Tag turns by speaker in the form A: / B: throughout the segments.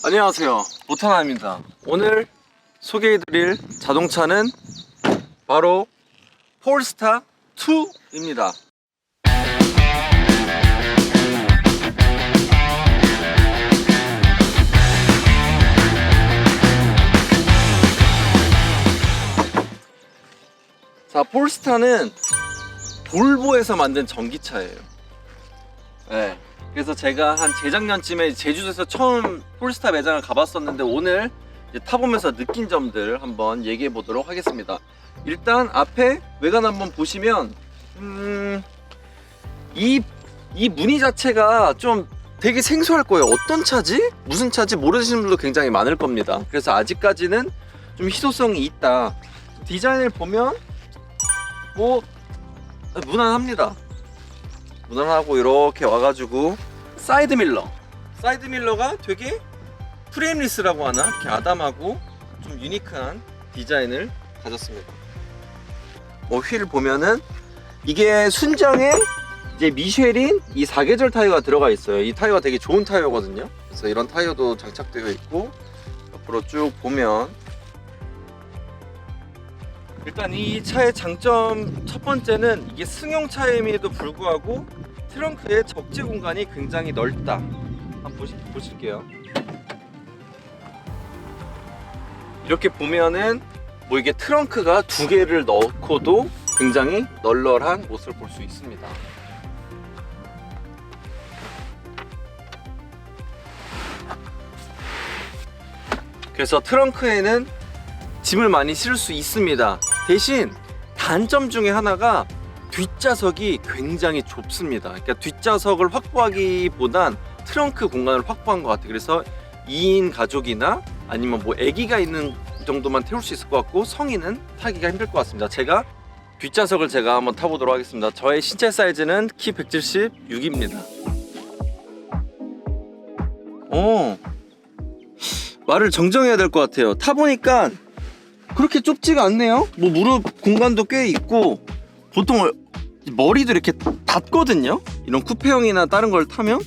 A: 안녕하세요, 모타나입니다. 오늘 소개해드릴 자동차는 바로 폴스타 2입니다. 자, 폴스타는 볼보에서 만든 전기차예요. 네. 그래서 제가 한 재작년쯤에 제주도에서 처음 폴스타 매장을 가봤었는데 오늘 이제 타보면서 느낀 점들 한번 얘기해 보도록 하겠습니다. 일단 앞에 외관 한번 보시면 이 무늬 자체가 좀 되게 생소할 거예요. 어떤 차지? 무슨 차지? 모르시는 분들도 굉장히 많을 겁니다. 그래서 아직까지는 좀 희소성이 있다. 디자인을 보면 뭐 무난합니다. 무난하고 이렇게 와가지고 사이드 밀러가 되게 프레임리스라고 하나? 이렇게 아담하고 좀 유니크한 디자인을 가졌습니다. 뭐 휠 보면은 이게 순정에 이제 미쉐린 이 사계절 타이어가 들어가 있어요. 이 타이어가 되게 좋은 타이어거든요. 그래서 이런 타이어도 장착되어 있고, 옆으로 쭉 보면 일단 이 차의 장점 첫 번째는 이게 승용차임에도 불구하고 트렁크의 적재 공간이 굉장히 넓다. 한번 보실게요. 이렇게 보면은 뭐 이게 트렁크가 두 개를 넣고도 굉장히 널널한 모습을 볼 수 있습니다. 그래서 트렁크에는 짐을 많이 실을 수 있습니다. 대신 단점 중에 하나가 뒷좌석이 굉장히 좁습니다. 그러니까 뒷좌석을 확보하기보단 트렁크 공간을 확보한 것 같아요. 그래서 2인 가족이나 아니면 뭐 아기가 있는 정도만 태울 수 있을 것 같고, 성인은 타기가 힘들 것 같습니다. 뒷좌석을 제가 한번 타보도록 하겠습니다. 저의 신체 사이즈는 키 176입니다. 말을 정정해야 될 것 같아요. 타보니까 그렇게 좁지가 않네요. 뭐 무릎 공간도 꽤 있고, 보통 머리도 이렇게 닿거든요. 이런 쿠페형이나 다른 걸 타면.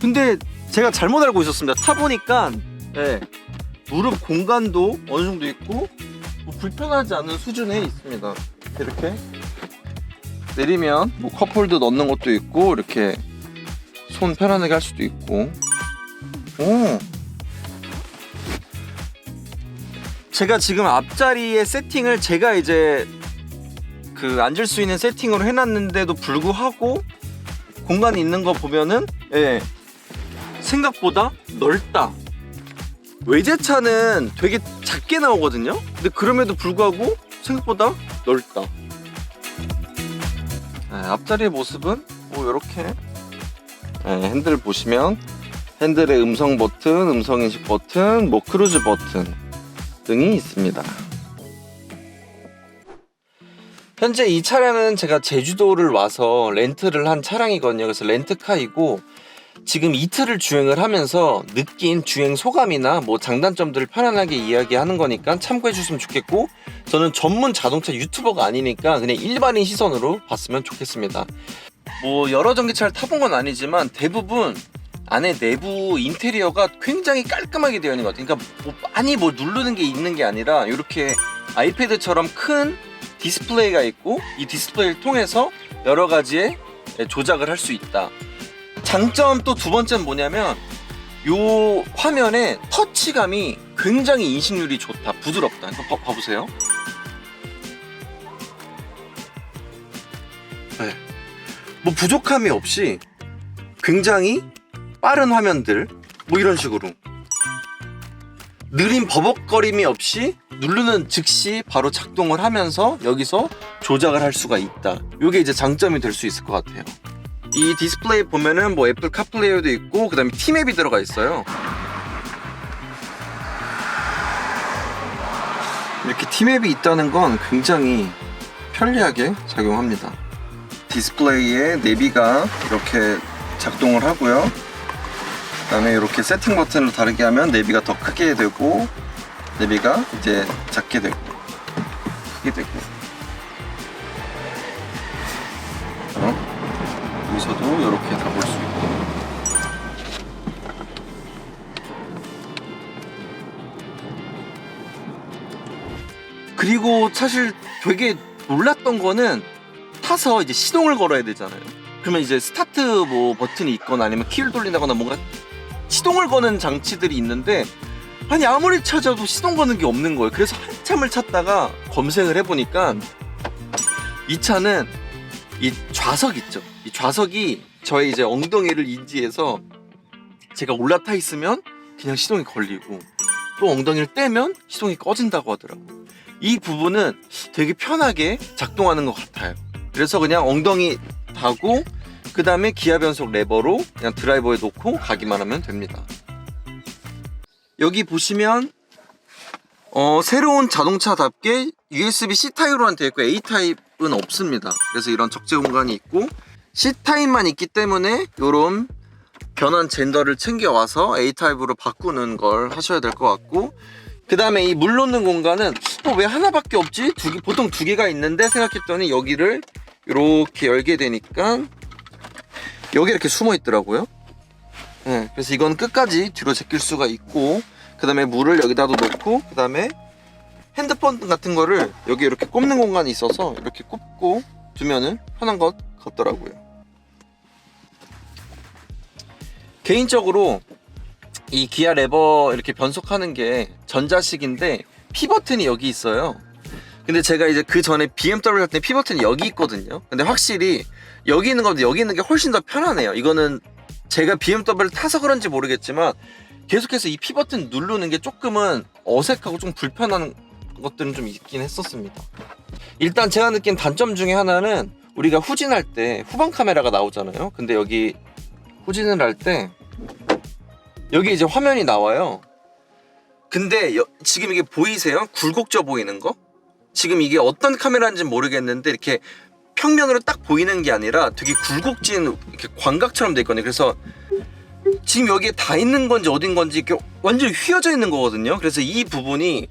A: 근데 제가 잘못 알고 있었습니다. 타보니까 무릎 공간도 어느 정도 있고 뭐 불편하지 않은 수준에 있습니다. 이렇게 내리면 뭐 컵홀더 넣는 것도 있고, 이렇게 손 편안하게 할 수도 있고. 제가 지금 앞자리의 세팅을 제가 이제 그 앉을 수 있는 세팅으로 해놨는데도 불구하고 공간이 있는 거 보면은 생각보다 넓다. 외제차는 되게 작게 나오거든요. 근데 그럼에도 불구하고 생각보다 넓다. 앞자리의 모습은 뭐 이렇게 핸들 보시면 핸들에 음성 버튼, 음성 인식 버튼, 뭐 크루즈 버튼 등이 있습니다. 현재 이 차량은 제가 제주도를 와서 렌트를 한 차량이거든요. 그래서 렌트카이고, 지금 이틀을 주행을 하면서 느낀 주행 소감이나 뭐 장단점들을 편안하게 이야기하는 거니까 참고해 주시면 좋겠고, 저는 전문 자동차 유튜버가 아니니까 그냥 일반인 시선으로 봤으면 좋겠습니다. 뭐 여러 전기차를 타본 건 아니지만 대부분 안에 내부 인테리어가 굉장히 깔끔하게 되어 있는 것 같아요. 그러니까 뭐 많이 뭐 누르는 게 있는 게 아니라 이렇게 아이패드처럼 큰 디스플레이가 있고, 이 디스플레이를 통해서 여러 가지의 조작을 할 수 있다. 장점 또 두 번째는 뭐냐면 요 화면의 터치감이 굉장히 인식률이 좋다. 부드럽다. 이거 봐보세요. 뭐 부족함이 없이 굉장히 빠른 화면들, 뭐 이런 식으로 느린 버벅거림이 없이 누르는 즉시 바로 작동을 하면서 여기서 조작을 할 수가 있다. 이게 이제 장점이 될 수 있을 것 같아요. 이 디스플레이 보면은 뭐 애플 카플레이도 있고, 그 다음에 T맵이 들어가 있어요. 이렇게 T맵이 있다는 건 굉장히 편리하게 작용합니다. 디스플레이에 내비가 이렇게 작동을 하고요. 그 다음에 이렇게 세팅 버튼을 다르게 하면 내비가 더 크게 되고, 내비가 이제 작게 되고 크게 되고, 여기서도 이렇게 다 볼 수 있고, 그리고 사실 되게 놀랐던 거는 타서 이제 시동을 걸어야 되잖아요. 그러면 이제 스타트 뭐 버튼이 있거나 아니면 키를 돌린다거나 뭔가 시동을 거는 장치들이 있는데 아니 아무리 찾아도 시동 거는 게 없는 거예요. 그래서 한참을 찾다가 검색을 해보니까 이 차는 이 좌석 있죠. 이 좌석이 저의 이제 엉덩이를 인지해서 제가 올라타 있으면 그냥 시동이 걸리고 또 엉덩이를 떼면 시동이 꺼진다고 하더라고요. 이 부분은 되게 편하게 작동하는 것 같아요. 그래서 그냥 엉덩이 다고 그 다음에 기아 변속 레버로 그냥 드라이버에 놓고 가기만 하면 됩니다. 여기 보시면 새로운 자동차답게 USB-C 타입으로만 되어 있고 A 타입은 없습니다. 그래서 이런 적재 공간이 있고 C 타입만 있기 때문에 이런 변환 젠더를 챙겨와서 A 타입으로 바꾸는 걸 하셔야 될 것 같고, 그 다음에 이 물 놓는 공간은 왜 하나밖에 없지? 보통 두 개가 있는데 생각했더니 여기를 이렇게 열게 되니까 여기 이렇게 숨어 있더라고요. 네, 그래서 이건 끝까지 뒤로 제낄 수가 있고, 그 다음에 물을 여기다도 놓고, 그 다음에 핸드폰 같은 거를 여기 이렇게 꼽는 공간이 있어서 이렇게 꼽고 두면은 편한 것 같더라고요. 개인적으로 이 기아 레버 이렇게 변속하는 게 전자식인데 P 버튼이 여기 있어요. 근데 제가 이제 그 전에 BMW 할 때 P 버튼이 여기 있거든요. 근데 확실히 여기 있는 건데 여기 있는 게 훨씬 더 편하네요. 이거는 제가 BMW를 타서 그런지 모르겠지만 계속해서 이 P 버튼 누르는 게 조금은 어색하고 좀 불편한 것들은 좀 있긴 했었습니다. 일단 제가 느낀 단점 중에 하나는 우리가 후진할 때 후방 카메라가 나오잖아요. 근데 여기 후진을 할 때 여기 이제 화면이 나와요. 근데 지금 이게 보이세요? 굴곡져 보이는 거? 지금 이게 어떤 카메라인지 모르겠는데 이렇게 평면으로 딱 보이는 게 아니라 되게 굴곡진 이렇게 광각처럼 돼 있거든요. 그래서 지금 여기에 다 있는 건지 어딘 건지 이렇게 완전히 휘어져 있는 거거든요. 그래서 이 부분이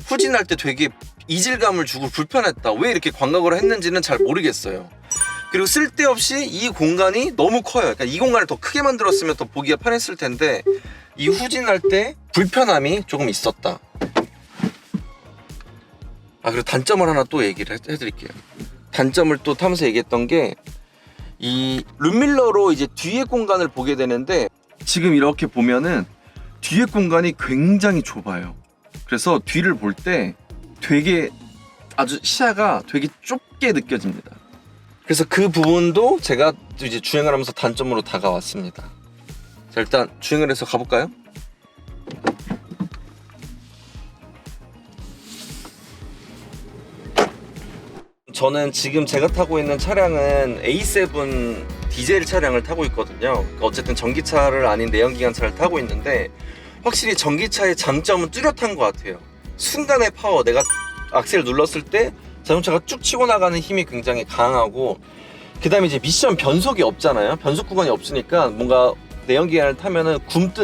A: 후진할 때 되게 이질감을 주고 불편했다. 왜 이렇게 광각으로 했는지는 잘 모르겠어요. 그리고 쓸데없이 이 공간이 너무 커요. 그러니까 이 공간을 더 크게 만들었으면 더 보기가 편했을 텐데 이 후진할 때 불편함이 조금 있었다. 그리고 단점을 하나 또 얘기를 해드릴게요. 단점을 또 타면서 얘기했던 게 이 룸밀러로 이제 뒤에 공간을 보게 되는데 지금 이렇게 보면은 뒤에 공간이 굉장히 좁아요. 그래서 뒤를 볼 때 되게 아주 시야가 되게 좁게 느껴집니다. 그래서 그 부분도 제가 이제 주행을 하면서 단점으로 다가왔습니다. 자, 일단 주행을 해서 가볼까요? 저는 지금 제가 타고 있는 차량은 A7 디젤 차량을 타고 있거든요. 어쨌든 전기차를 아닌 내연기관차를 타고 있는데 확실히 전기차의 장점은 뚜렷한 것 같아요. 순간의 파워, 내가 악셀을 눌렀을 때 자동차가 쭉 치고 나가는 힘이 굉장히 강하고, 그 다음에 이제 미션 변속이 없잖아요. 변속 구간이 없으니까 뭔가 내연기관을 타면은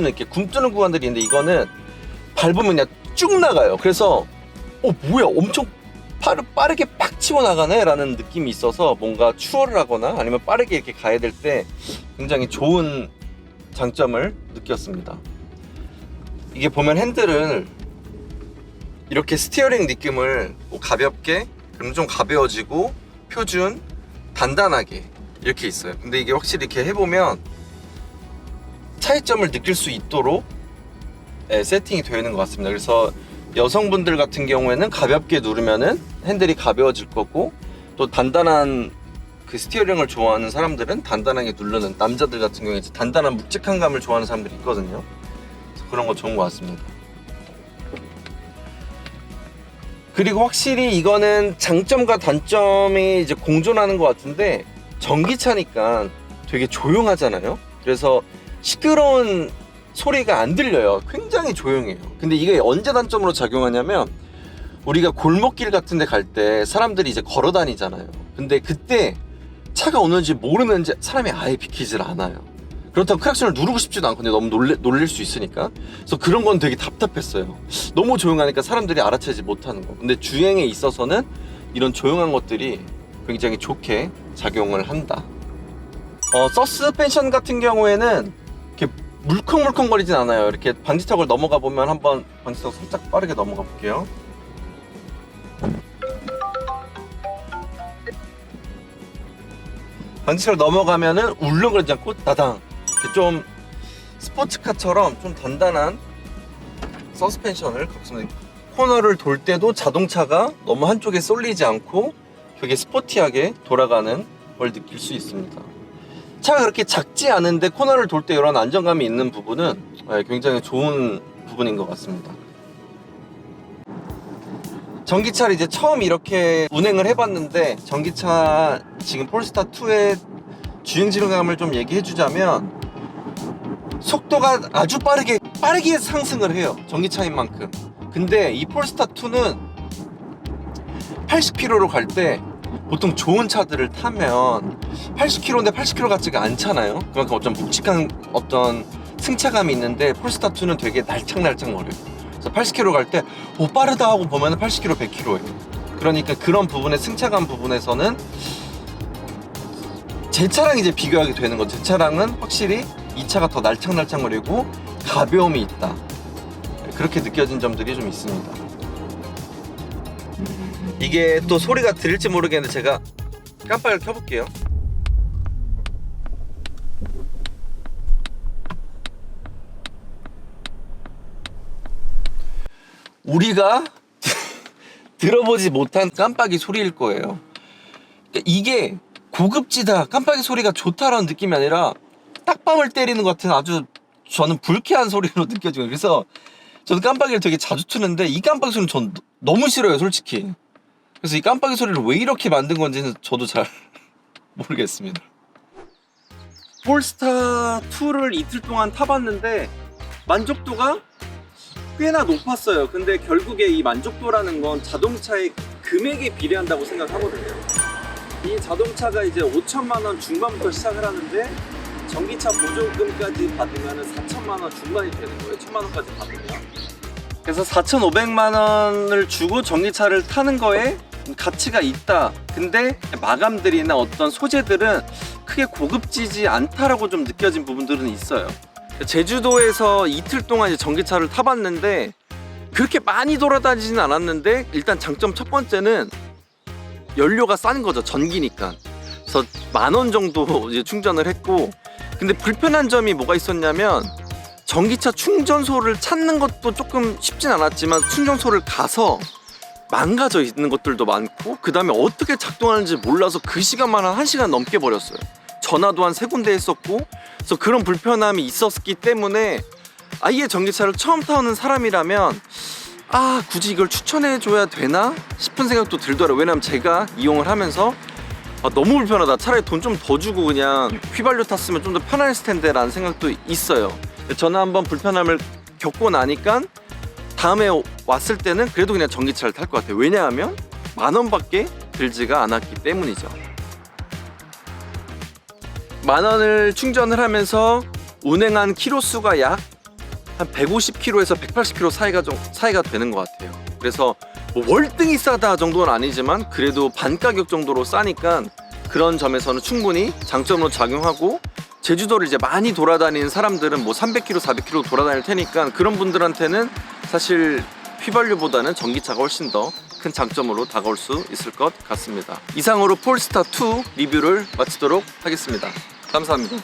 A: 이렇게 굼뜨는 구간들이 있는데 이거는 밟으면 그냥 쭉 나가요. 그래서 뭐야 엄청 빠르게 빡 치고 나가네 라는 느낌이 있어서 뭔가 추월을 하거나 아니면 빠르게 이렇게 가야 될 때 굉장히 좋은 장점을 느꼈습니다. 이게 보면 핸들을 이렇게 스티어링 느낌을 가볍게, 그럼 좀 가벼워지고 표준, 단단하게 이렇게 있어요. 근데 이게 확실히 이렇게 해보면 차이점을 느낄 수 있도록 세팅이 되어 있는 것 같습니다. 그래서 여성분들 같은 경우에는 가볍게 누르면은 핸들이 가벼워질 거고, 또 단단한 그 스티어링을 좋아하는 사람들은 단단하게 누르는, 남자들 같은 경우에 이제 단단한 묵직한 감을 좋아하는 사람들이 있거든요. 그래서 그런 거 좋은 것 같습니다. 그리고 확실히 이거는 장점과 단점이 이제 공존하는 것 같은데, 전기차니까 되게 조용하잖아요. 그래서 시끄러운 소리가 안 들려요. 굉장히 조용해요. 근데 이게 언제 단점으로 작용하냐면 우리가 골목길 같은 데 갈 때 사람들이 이제 걸어 다니잖아요. 근데 그때 차가 오는지 모르는지 사람이 아예 비키질 않아요. 그렇다고 크락션을 누르고 싶지도 않고, 근데 너무 놀릴 수 있으니까. 그래서 그런 건 되게 답답했어요. 너무 조용하니까 사람들이 알아채지 못하는 거. 근데 주행에 있어서는 이런 조용한 것들이 굉장히 좋게 작용을 한다. 서스펜션 같은 경우에는 이렇게 물컹물컹거리진 않아요. 이렇게 방지턱을 넘어가 보면 한번 방지턱 살짝 빠르게 넘어가 볼게요. 방지턱을 넘어가면은 울렁거리지 않고 따당 이렇게 좀 스포츠카처럼 좀 단단한 서스펜션을 갖습니다. 코너를 돌 때도 자동차가 너무 한쪽에 쏠리지 않고 되게 스포티하게 돌아가는 걸 느낄 수 있습니다. 차가 그렇게 작지 않은데 코너를 돌 때 이런 안정감이 있는 부분은 굉장히 좋은 부분인 것 같습니다. 전기차를 이제 처음 이렇게 운행을 해봤는데, 전기차 지금 폴스타2의 주행 질감을 좀 얘기해 주자면 속도가 아주 빠르게 상승을 해요, 전기차인 만큼. 근데 이 폴스타2는 80km로 갈 때 보통 좋은 차들을 타면 80km인데 80km 같지가 않잖아요. 그만큼 어떤 묵직한 어떤 승차감이 있는데 폴스타2는 되게 날짝날짝거려요. 그래서 80km 갈 때 오 빠르다 하고 보면 80km, 100km예요. 그러니까 그런 부분의 승차감 부분에서는 제 차랑 이제 비교하게 되는 거죠. 제 차량은 확실히 이 차가 더 날짝날짝거리고 가벼움이 있다, 그렇게 느껴진 점들이 좀 있습니다. 이게 또 소리가 들릴지 모르겠는데 제가 깜빡이를 켜볼게요. 우리가 들어보지 못한 깜빡이 소리일 거예요. 그러니까 이게 고급지다, 깜빡이 소리가 좋다라는 느낌이 아니라 딱밤을 때리는 것 같은 아주 저는 불쾌한 소리로 느껴지고, 그래서 저는 깜빡이를 되게 자주 트는데 이 깜빡이 소리는 전 너무 싫어요, 솔직히. 그래서 이 깜빡이 소리를 왜 이렇게 만든 건지는 저도 잘 모르겠습니다. 폴스타2를 이틀 동안 타봤는데 만족도가 꽤나 높았어요. 근데 결국에 이 만족도라는 건 자동차의 금액에 비례한다고 생각하거든요. 이 자동차가 이제 5천만 원 중반부터 시작을 하는데 전기차 보조금까지 받으면 4천만 원 중반이 되는 거예요. 1천만 원까지 받으면. 그래서 4,500만 원을 주고 전기차를 타는 거에 가치가 있다. 근데 마감들이나 어떤 소재들은 크게 고급지지 않다라고 좀 느껴진 부분들은 있어요. 제주도에서 이틀 동안 이제 전기차를 타봤는데 그렇게 많이 돌아다니지는 않았는데, 일단 장점 첫 번째는 연료가 싼 거죠, 전기니까. 그래서 10,000원 정도 이제 충전을 했고, 근데 불편한 점이 뭐가 있었냐면 전기차 충전소를 찾는 것도 조금 쉽진 않았지만 충전소를 가서 망가져 있는 것들도 많고, 그 다음에 어떻게 작동하는지 몰라서 그 시간만 한 1시간 넘게 버렸어요. 전화도 한 3군데 했었고, 그래서 그런 불편함이 있었기 때문에 아예 전기차를 처음 타는 사람이라면 굳이 이걸 추천해 줘야 되나 싶은 생각도 들더라고요. 왜냐면 제가 이용을 하면서 너무 불편하다, 차라리 돈 좀 더 주고 그냥 휘발유 탔으면 좀 더 편했을 텐데 라는 생각도 있어요. 저는 한번 불편함을 겪고 나니까 다음에 왔을 때는 그래도 그냥 전기차를 탈 것 같아요. 왜냐하면 10,000원밖에 들지가 않았기 때문이죠. 10,000원을 충전을 하면서 운행한 키로수가 약 한 150km에서 180km 사이가 되는 것 같아요. 그래서 뭐 월등히 싸다 정도는 아니지만 그래도 반 가격 정도로 싸니까 그런 점에서는 충분히 장점으로 작용하고, 제주도를 이제 많이 돌아다니는 사람들은 뭐 300km, 400km 돌아다닐 테니까 그런 분들한테는 사실 휘발유보다는 전기차가 훨씬 더 큰 장점으로 다가올 수 있을 것 같습니다. 이상으로 폴스타2 리뷰를 마치도록 하겠습니다. 감사합니다.